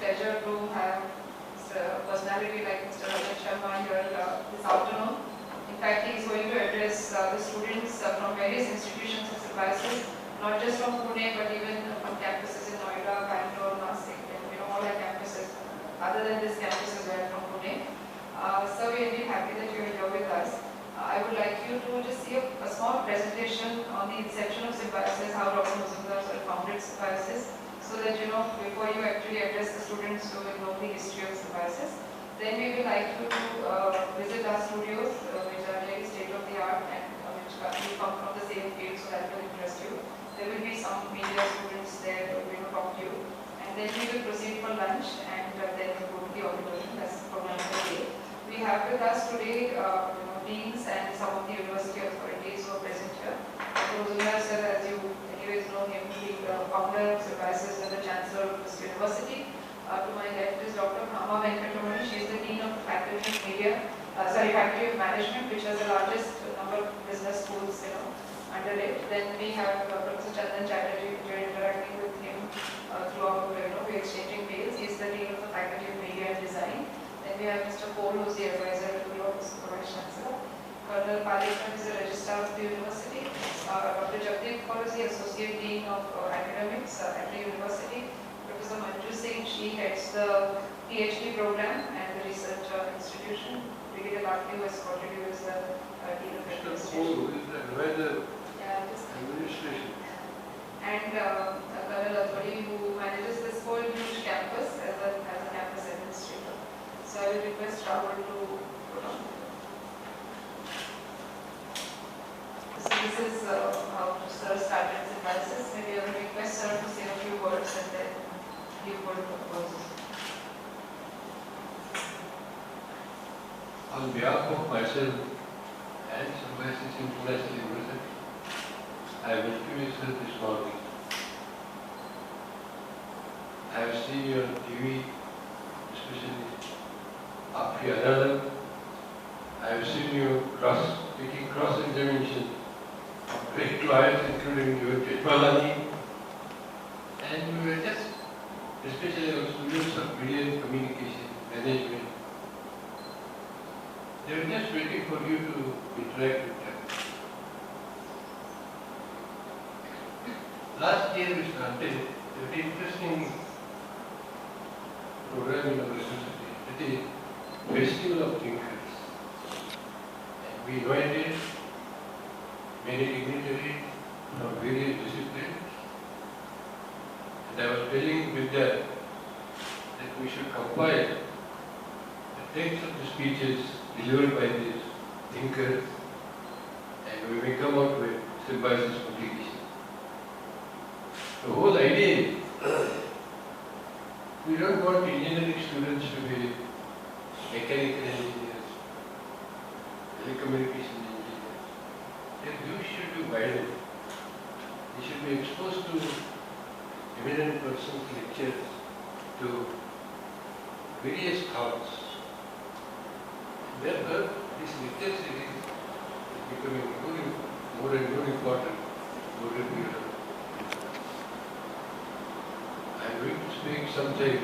pleasure to have a personality like Mr. Rajat Sharma here this afternoon. In fact, he is going to address the students from various institutions of Symbiosis, not just from Pune, but even from campuses in Noida, Bangalore, Nashik, and all our campuses. Other than this campus as well from Pune. So we are really happy that you are here with us. I would like you to just see a small presentation on the inception of Symbiosis, how Dr. Mazumdar founded Symbiosis, so that before you actually address the students who will know the history of Symbiosis. Then we would like you to visit our studios, which are very state-of-the-art and which come from the same field, so that will interest you. There will be some media students there who will talk to you. And then we will proceed for lunch and then we'll go to the auditorium. That's for another day. We have with us today deans and some of the university authorities who are present here. Dr. Mazumdar sir, as you anyways know him, the founder of Symbiosis and the Chancellor of this university. To my left is Dr. Bhama Venkatamani. She is the Dean of Faculty of Faculty of Management, which has the largest number of business schools under it. Then we have Professor Chandan Chatterjee, which we are interacting with him throughout, we are exchanging mails. He is the Dean of the Faculty of Media and Design. Then we have Mr. Cole, who is the advisor to the Office of Vice Chancellor. Colonel Palekar is the Registrar of the University. Dr. Jagdeep Kaur is the Associate Dean of Academics at the University. Professor Manju Singh, she heads the PhD program and the research institution. Brigadier Lakti, who has quoted you as the Dean of Administration. Who is the advisor? Administration. And Colonel Athwadi, who manages this whole huge campus as a campus administrator. So I will request Rahul to put on. So this is how Sir started Symbiosis. Maybe I will request Sir to say a few words and then give word to proposals. On behalf of myself and Symbiosis International University, I welcome you sir this morning. I have seen you on TV, especially after Anandam. I have seen you taking cross-examination of great lawyers, including your Jethmalani, and you were just, especially our students of media and communication management, they were just waiting for you to interact with them. Last year we started a very interesting program in our university. It is Festival of Thinkers. And we invited many dignitaries from various disciplines. And I was telling Vidya that we should compile the text of the speeches delivered by these thinkers, and we may come out with Symbiosis publication. The whole idea is, we don't want engineering students to be mechanical engineers, telecommunication engineers. You should be wider. You should be exposed to eminent persons' lectures, to various thoughts. Therefore, this lecture series is becoming more and more important over a period of time. I am going to speak something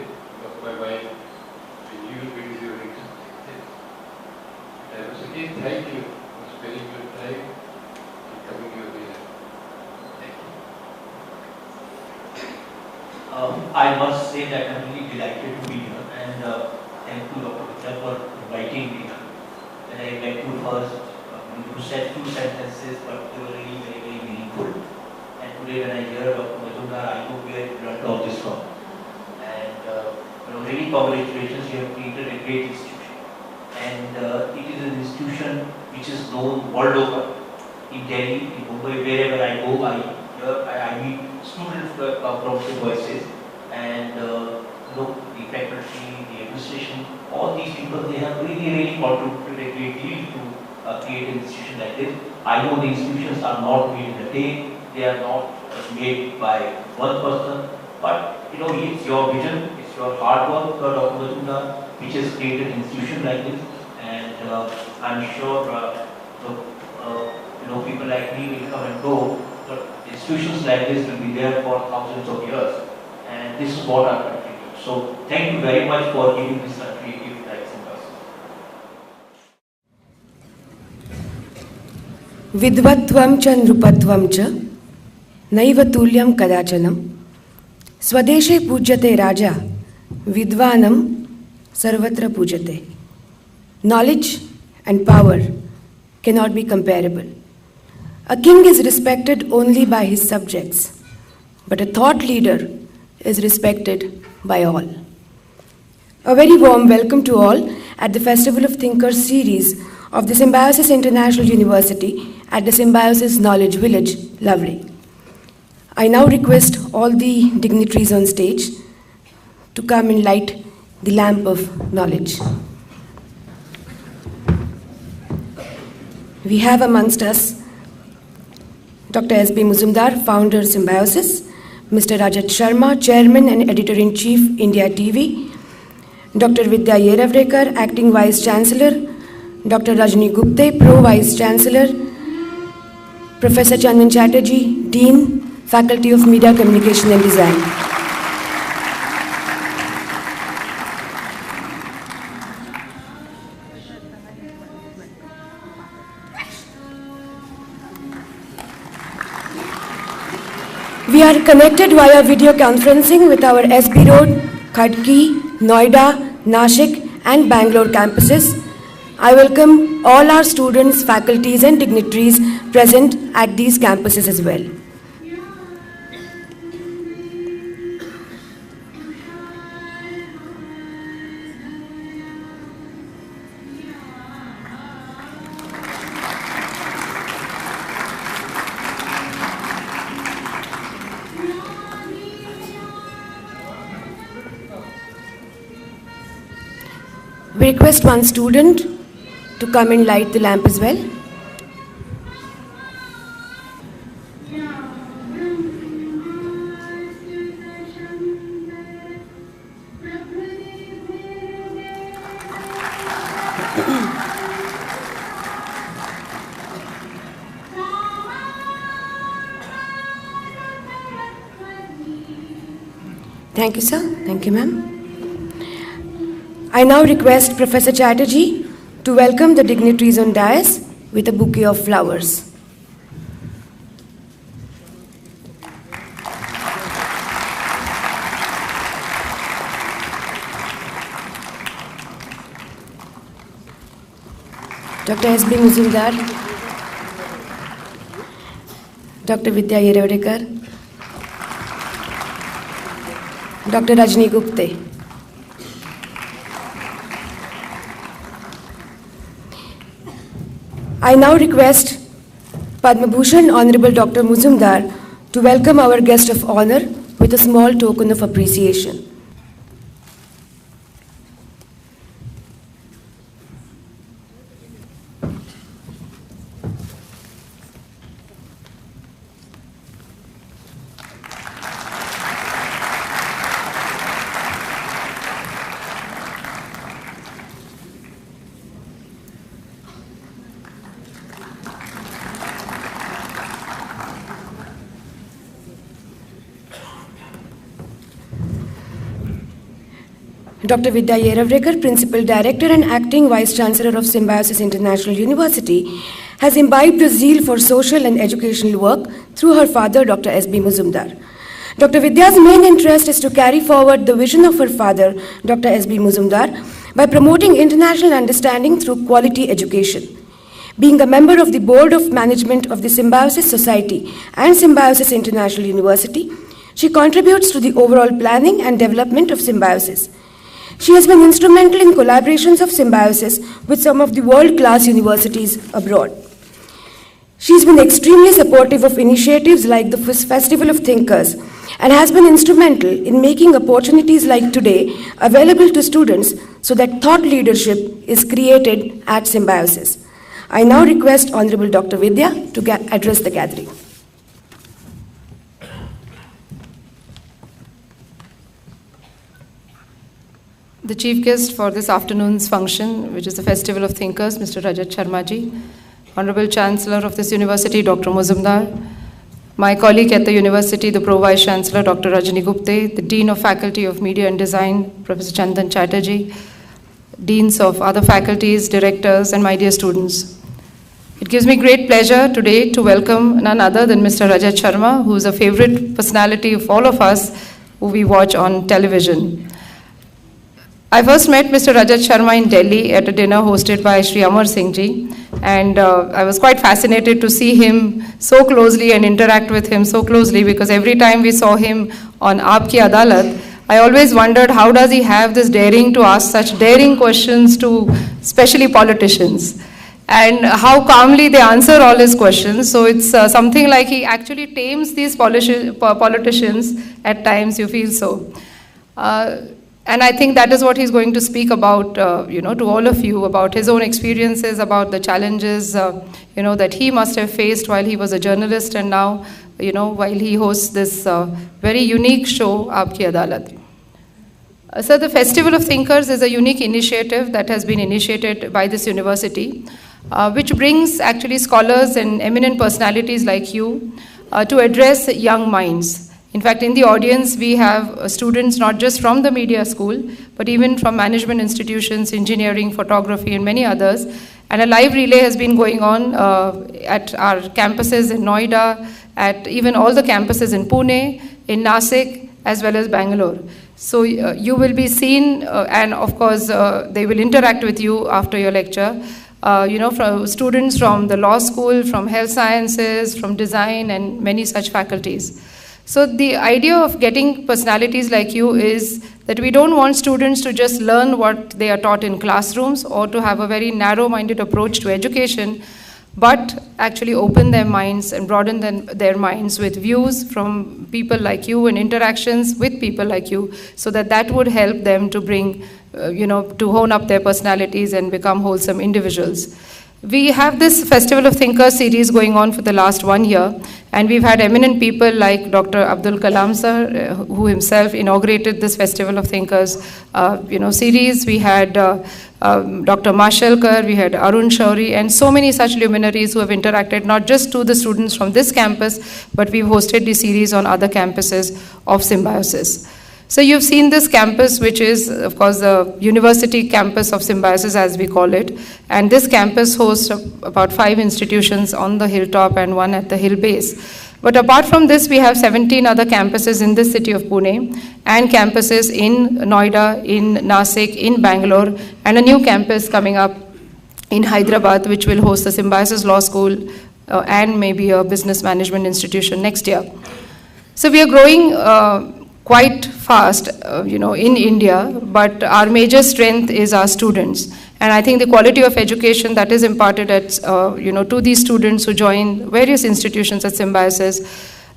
of my mind and you will be delivering something. I must again thank you for spending your time and coming your way. Thank you. I must say that I am really delighted to be here, and thank you Dr. Vidya for inviting me. And I would like to first, you said few sentences, but they were really very, very meaningful. And today when I hear Dr. Mazumdar, I know where you learned all this from. And really congratulations, you have created a great institution. And it is an institution which is known world over. In Delhi, in Mumbai, wherever I go, I meet students who come from Symbiosis, and the faculty, the administration, all these people, they have really contributed a great deal to create an institution like this. I know the institutions are not made in a day, they are not made by one person, but it's your vision, it's your hard work, Dr. Mazumdar, which has created an institution like this, and I'm sure people like me will come and go, but institutions like this will be there for thousands of years, and this is what I contribute. So thank you very much for giving this creative life symposium. Vidvatvam cha nrupatvam cha naiva tulyam kadachanam swadeshe pujyate raja vidvanam sarvatra pujyate. Knowledge and power cannot be comparable. A king is respected only by his subjects, but a thought leader is respected by all. A very warm welcome to all at the Festival of Thinkers series of the Symbiosis International University at the Symbiosis Knowledge Village, Lovely. I now request all the dignitaries on stage to come and light the lamp of knowledge. We have amongst us Dr. S.B. Muzumdar, founder Symbiosis, Mr. Rajat Sharma, Chairman and Editor-in-Chief, India TV, Dr. Vidya Yeravrekar, Acting Vice Chancellor, Dr. Rajni Gupte, Pro Vice Chancellor, Professor Chandan Chatterjee, Dean, Faculty of Media, Communication and Design. We are connected via video conferencing with our SB Road, Khadki, Noida, Nashik and Bangalore campuses. I welcome all our students, faculties and dignitaries present at these campuses as well. We request one student to come and light the lamp as well. Thank you, sir. Thank you, ma'am. I now request Professor Chatterjee to welcome the dignitaries on dais with a bouquet of flowers. Dr. S.B. Muzumdar, Dr. Vidya Yeravrekar, Dr. Rajni Gupte. I now request Padma Bhushan Honorable Dr. Muzumdar to welcome our guest of honor with a small token of appreciation. Dr. Vidya Yeravrekar, Principal Director and Acting Vice Chancellor of Symbiosis International University, has imbibed a zeal for social and educational work through her father, Dr. S.B. Muzumdar. Dr. Vidya's main interest is to carry forward the vision of her father, Dr. S.B. Muzumdar, by promoting international understanding through quality education. Being a member of the Board of Management of the Symbiosis Society and Symbiosis International University, she contributes to the overall planning and development of Symbiosis. She has been instrumental in collaborations of Symbiosis with some of the world-class universities abroad. She has been extremely supportive of initiatives like the Festival of Thinkers and has been instrumental in making opportunities like today available to students so that thought leadership is created at Symbiosis. I now request Honorable Dr. Vidya to address the gathering. The chief guest for this afternoon's function, which is the Festival of Thinkers, Mr. Rajat Sharma ji, Honorable Chancellor of this university, Dr. Muzumdar, my colleague at the university, the Pro Vice Chancellor, Dr. Rajani Gupte, the Dean of Faculty of Media and Design, Professor Chandan Chatterjee, deans of other faculties, directors, and my dear students. It gives me great pleasure today to welcome none other than Mr. Rajat Sharma, who is a favorite personality of all of us who we watch on television. I first met Mr. Rajat Sharma in Delhi at a dinner hosted by Shri Amar Singh Ji, and I was quite fascinated to see him so closely and interact with him so closely, because every time we saw him on Aapki Adalat, I always wondered how does he have this daring to ask such daring questions to especially politicians, and how calmly they answer all his questions. So it's something like he actually tames these politicians at times, you feel so. And I think that is what he's going to speak about, to all of you, about his own experiences, about the challenges, that he must have faced while he was a journalist, and now, while he hosts this very unique show, Aapki Adalat. So the Festival of Thinkers is a unique initiative that has been initiated by this university, which brings actually scholars and eminent personalities like you to address young minds. In fact, in the audience, we have students not just from the media school, but even from management institutions, engineering, photography, and many others. And a live relay has been going on at our campuses in Noida, at even all the campuses in Pune, in Nasik, as well as Bangalore. So you will be seen, and of course, they will interact with you after your lecture. From students from the law school, from health sciences, from design, and many such faculties. So the idea of getting personalities like you is that we don't want students to just learn what they are taught in classrooms or to have a very narrow-minded approach to education, but actually open their minds and broaden their minds with views from people like you and interactions with people like you, so that would help them to bring, to hone up their personalities and become wholesome individuals. We have this Festival of Thinkers series going on for the last 1 year, and we've had eminent people like Dr. Abdul Kalam sir, who himself inaugurated this Festival of Thinkers, series. We had Dr. Mashelkar, we had Arun Shauri, and so many such luminaries who have interacted not just to the students from this campus, but we've hosted the series on other campuses of Symbiosis. So you've seen this campus, which is, of course, the university campus of Symbiosis, as we call it. And this campus hosts about 5 institutions on the hilltop and 1 at the hill base. But apart from this, we have 17 other campuses in this city of Pune, and campuses in Noida, in Nasik, in Bangalore, and a new campus coming up in Hyderabad, which will host the Symbiosis Law School and maybe a business management institution next year. So we are growing quite fast, in India, but our major strength is our students. And I think the quality of education that is imparted at, to these students who join various institutions at Symbiosis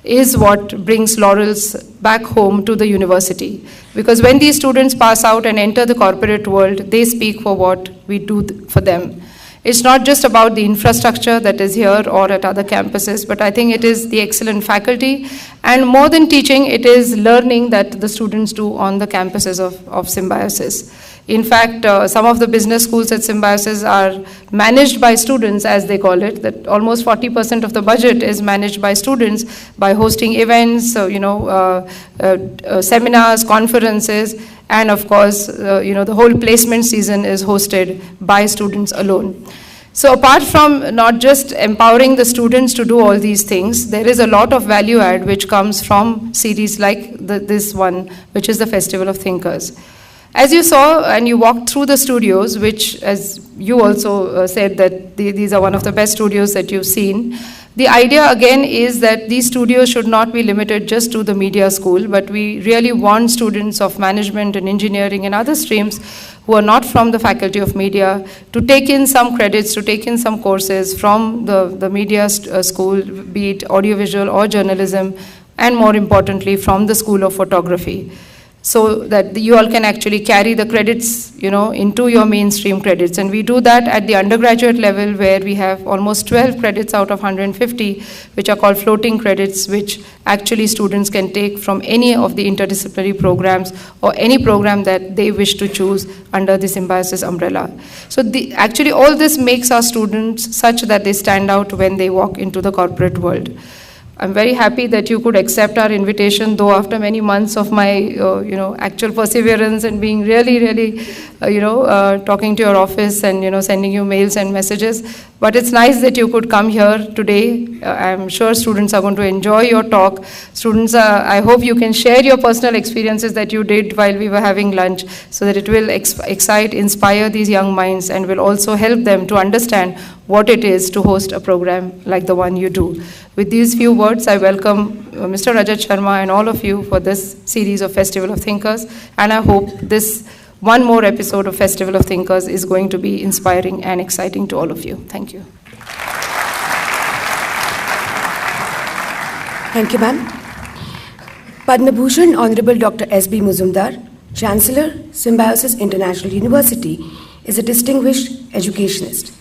is what brings laurels back home to the university. Because when these students pass out and enter the corporate world, they speak for what we do for them. It's not just about the infrastructure that is here or at other campuses, but I think it is the excellent faculty, and more than teaching, it is learning that the students do on the campuses of Symbiosis. In fact, some of the business schools at Symbiosis are managed by students, as they call it, that almost 40% of the budget is managed by students by hosting events, seminars, conferences, and of course, the whole placement season is hosted by students alone. So apart from not just empowering the students to do all these things, there is a lot of value add which comes from series like this one, which is the Festival of Thinkers. As you saw and you walked through the studios, which as you also said that these are one of the best studios that you've seen, the idea again is that these studios should not be limited just to the media school, but we really want students of management and engineering and other streams who are not from the faculty of media to take in some credits, to take in some courses from the media school, be it audiovisual or journalism, and more importantly from the School of Photography, so that you all can actually carry the credits, into your mainstream credits. And we do that at the undergraduate level, where we have almost 12 credits out of 150, which are called floating credits, which actually students can take from any of the interdisciplinary programs or any program that they wish to choose under the Symbiosis umbrella. So actually all this makes our students such that they stand out when they walk into the corporate world. I'm very happy that you could accept our invitation, though after many months of my, actual perseverance and being really, talking to your office and, sending you mails and messages. But it's nice that you could come here today. I'm sure students are going to enjoy your talk. Students, I hope you can share your personal experiences that you did while we were having lunch, so that it will excite, inspire these young minds and will also help them to understand what it is to host a program like the one you do. With these few words, I welcome Mr. Rajat Sharma and all of you for this series of Festival of Thinkers, and I hope this one more episode of Festival of Thinkers is going to be inspiring and exciting to all of you. Thank you. Thank you, ma'am. Padma Bhushan Honorable Dr. S.B. Muzumdar, Chancellor, Symbiosis International University, is a distinguished educationist.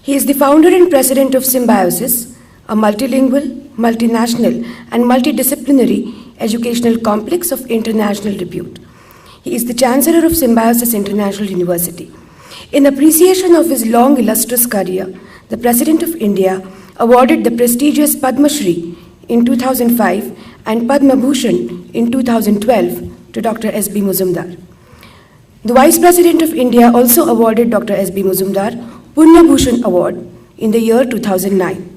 He is the founder and president of Symbiosis, a multilingual, multinational, and multidisciplinary educational complex of international repute. He is the Chancellor of Symbiosis International University. In appreciation of his long, illustrious career, the President of India awarded the prestigious Padma Shri in 2005 and Padma Bhushan in 2012 to Dr. S.B. Muzumdar. The Vice President of India also awarded Dr. S.B. Muzumdar Punya Bhushan Award in the year 2009.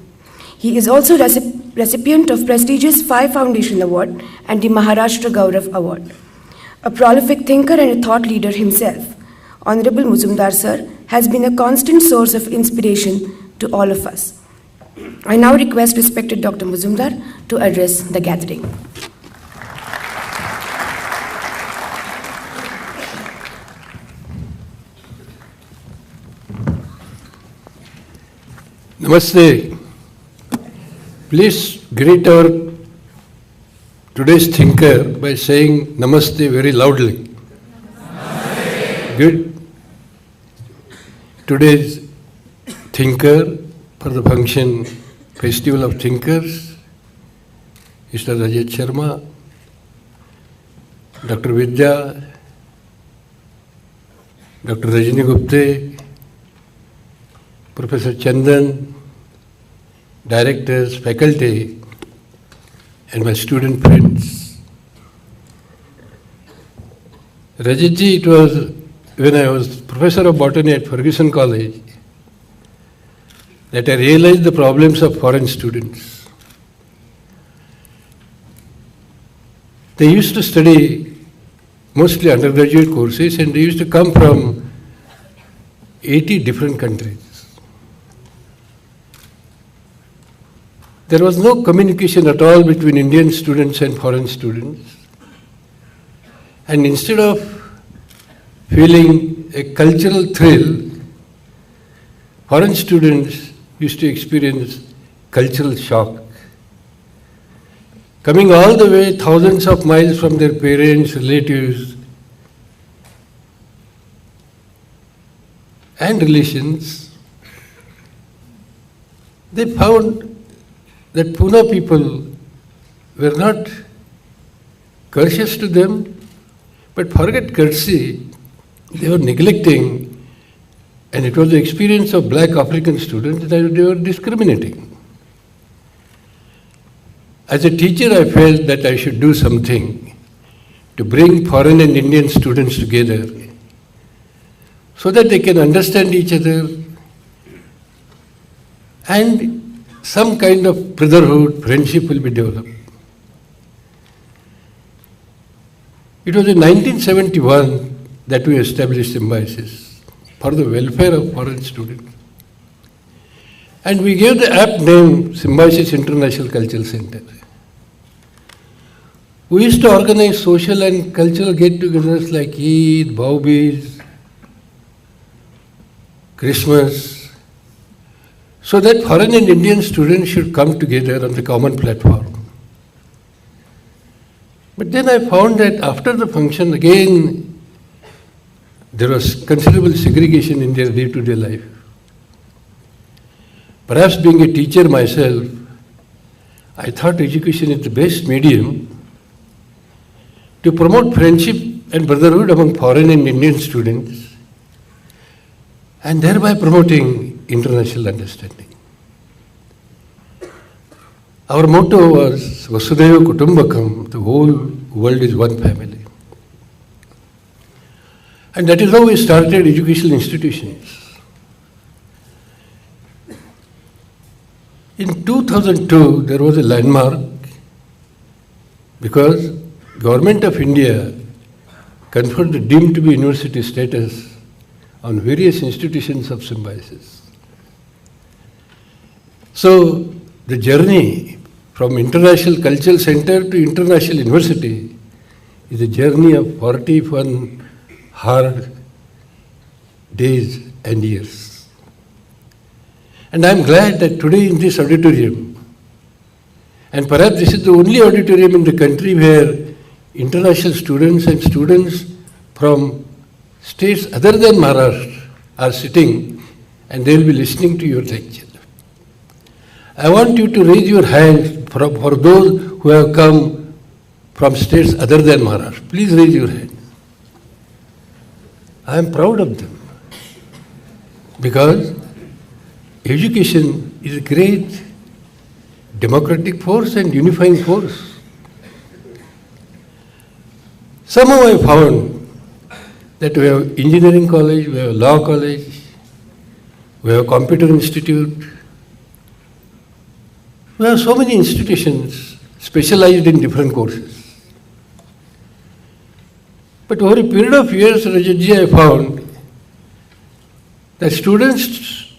He is also recipient of prestigious Phi Foundation Award and the Maharashtra Gaurav Award. A prolific thinker and a thought leader himself, Honorable Muzumdar sir has been a constant source of inspiration to all of us. I now request respected Dr. Muzumdar to address the gathering. Namaste. Please greet our today's thinker by saying Namaste very loudly. Namaste. Good. Today's thinker for the function Festival of Thinkers, Mr. Rajat Sharma, Dr. Vidya, Dr. Rajani Gupte, Professor Chandan, directors, faculty, and my student friends. Rajatji, it was when I was professor of botany at Ferguson College that I realized the problems of foreign students. They used to study mostly undergraduate courses and they used to come from 80 different countries. There was no communication at all between Indian students and foreign students. And instead of feeling a cultural thrill, foreign students used to experience cultural shock. Coming all the way thousands of miles from their parents, relatives, and relations, they found that Pune people were not courteous to them, but forget courtesy, they were neglecting, and it was the experience of black African students that they were discriminating. As a teacher, I felt that I should do something to bring foreign and Indian students together so that they can understand each other and some kind of brotherhood, friendship will be developed. It was in 1971 that we established Symbiosis for the welfare of foreign students. And we gave the apt name Symbiosis International Cultural Center. We used to organize social and cultural get-togethers like Eid, Baubiz, Christmas, so that foreign and Indian students should come together on the common platform. But then I found that after the function, again, there was considerable segregation in their day-to-day life. Perhaps being a teacher myself, I thought education is the best medium to promote friendship and brotherhood among foreign and Indian students, and thereby promoting international understanding. Our motto was Vasudhaiva Kutumbakam, the whole world is one family. And that is how we started educational institutions. In 2002, there was a landmark because Government of India conferred the deemed to be university status on various institutions of Symbiosis. So the journey from International Cultural Center to International University is a journey of 41 hard days and years. And I am glad that today in this auditorium, and perhaps this is the only auditorium in the country where international students and students from states other than Maharashtra are sitting and they will be listening to your lecture. I want you to raise your hand for those who have come from states other than Maharashtra. Please raise your hand. I am proud of them because education is a great democratic force and unifying force. Somehow I found that we have engineering college, we have law college, we have computer institute, we have so many institutions specialized in different courses. But over a period of years, Rajatji, I found that students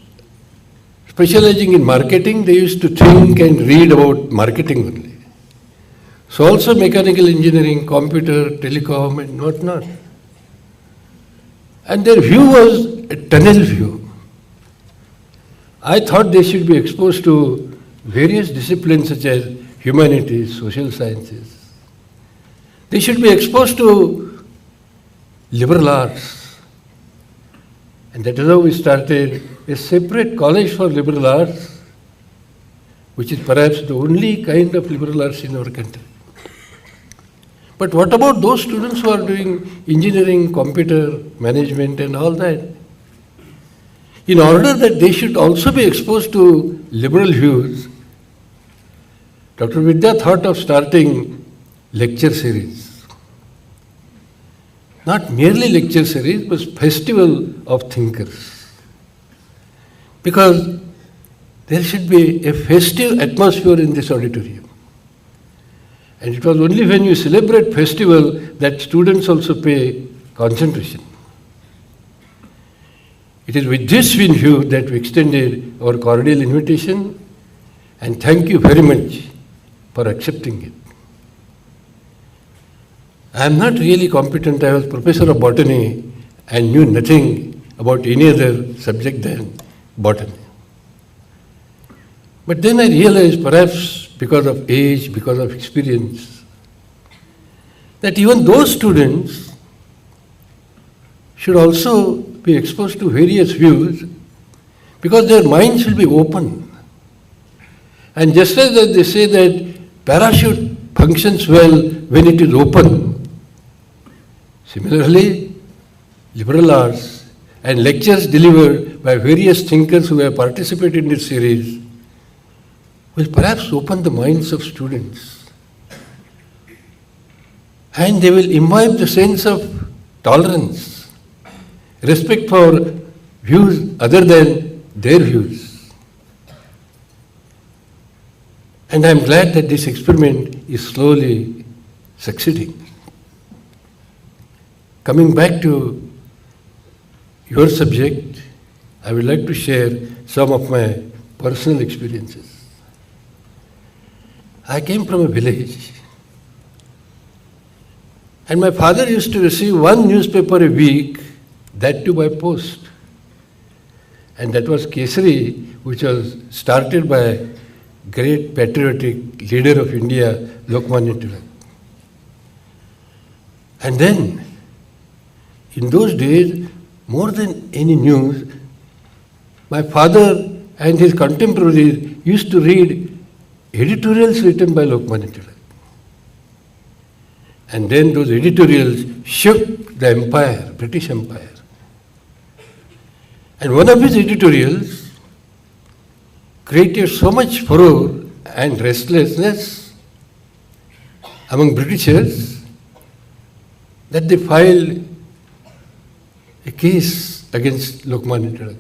specializing in marketing, they used to think and read about marketing only. So also mechanical engineering, computer, telecom and whatnot. And their view was a tunnel view. I thought they should be exposed to various disciplines such as humanities, social sciences. They should be exposed to liberal arts. And that is how we started a separate college for liberal arts, which is perhaps the only kind of liberal arts in our country. But what about those students who are doing engineering, computer, management and all that? In order that they should also be exposed to liberal views, Dr. Vidya thought of starting lecture series. Not merely lecture series, but festival of thinkers. Because there should be a festive atmosphere in this auditorium. And it was only when you celebrate festival that students also pay concentration. It is with this in view that we extended our cordial invitation, and thank you very much for accepting it. I am not really competent. I was professor of botany and knew nothing about any other subject than botany. But then I realized, perhaps because of age, because of experience, that even those students should also be exposed to various views because their minds will be open. And just as they say that parachute functions well when it is open, similarly, liberal arts and lectures delivered by various thinkers who have participated in this series will perhaps open the minds of students. And they will imbibe the sense of tolerance, respect for views other than their views. And I am glad that this experiment is slowly succeeding. Coming back to your subject, I would like to share some of my personal experiences. I came from a village, and my father used to receive one newspaper a week, that too by post. And that was Kesari, which was started by great patriotic leader of India, Lokmanya Tilak. And then, in those days, more than any news, my father and his contemporaries used to read editorials written by Lokmanya Tilak. And then those editorials shook the empire, British Empire. And one of his editorials created so much furore and restlessness among Britishers that they filed a case against Lokmanya Tilak.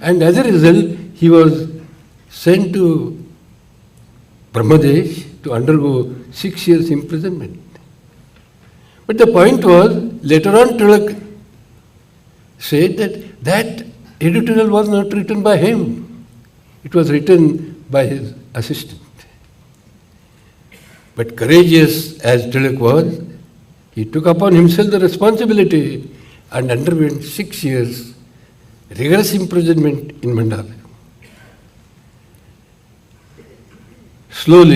And as a result, he was sent to Brahmadesh to undergo 6 years imprisonment. But the point was, later on Tilak said that editorial was not written by him. It was written by his assistant. But courageous as Tilak was, he took upon himself the responsibility and underwent 6 years rigorous imprisonment in Mandala. Slowly,